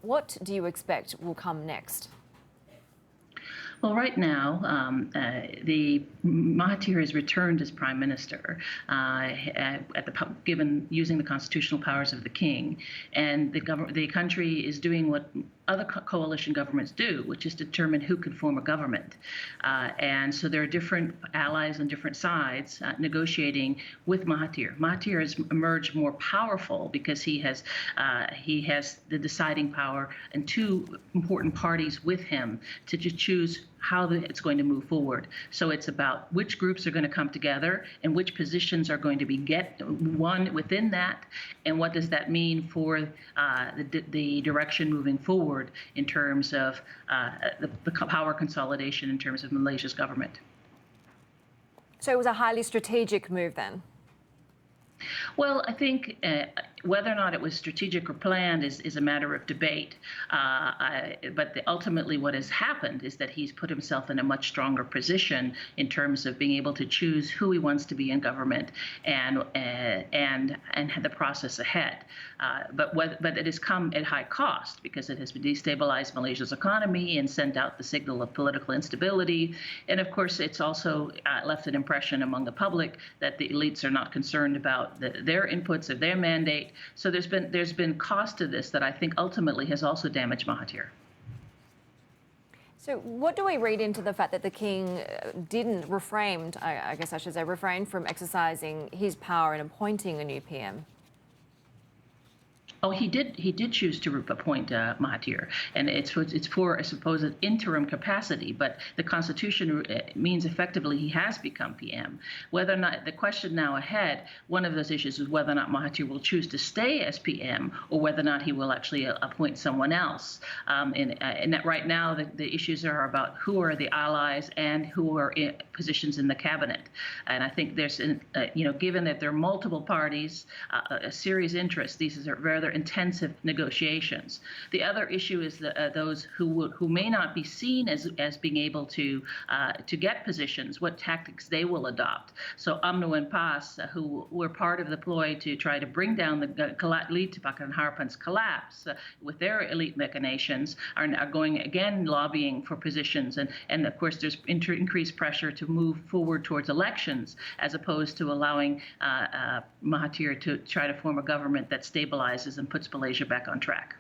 What do you expect will come next? Well, right now, the Mahathir has returned as prime minister, given using the constitutional powers of the king, and the country is doing what other coalition governments do, which is determine who can form a government. And so there are different allies on different sides negotiating with Mahathir. Mahathir has emerged more powerful because he has the deciding power and two important parties with him to just choose how it's going to move forward. So it's about which groups are going to come together and which positions are going to be won within that, and what does that mean for the direction moving forward in terms of the power consolidation in terms of Malaysia's government. So it was a highly strategic move then? Well, I think whether or not it was strategic or planned is a matter of debate. But ultimately what has happened is that he's put himself in a much stronger position in terms of being able to choose who he wants to be in government and the process ahead. But it has come at high cost because it has destabilized Malaysia's economy and sent out the signal of political instability. And of course, it's also left an impression among the public that the elites are not concerned about their inputs of their mandate. So there's been cost to this that I think ultimately has also damaged Mahathir. So what do we read into the fact that the king didn't refrain from exercising his power in appointing a new PM? Oh, he did choose to appoint Mahathir, and it's for, I suppose, an interim capacity. But the Constitution means effectively he has become PM. Whether or not the question now ahead, one of those issues is whether or not Mahathir will choose to stay as PM or whether or not he will actually appoint someone else. And that right now the issues are about who are the allies and who are in positions in the cabinet. And I think there's, given that there are multiple parties, a serious interest, these are rather intensive negotiations. The other issue is those who may not be seen as being able to get positions, what tactics they will adopt. So UMNO and PAS, who were part of the ploy to try to bring down the lead to Pakatan Harapan's collapse with their elite machinations, are going again lobbying for positions. And of course, there's increased pressure to move forward towards elections as opposed to allowing Mahathir to try to form a government that stabilizes and puts Malaysia back on track.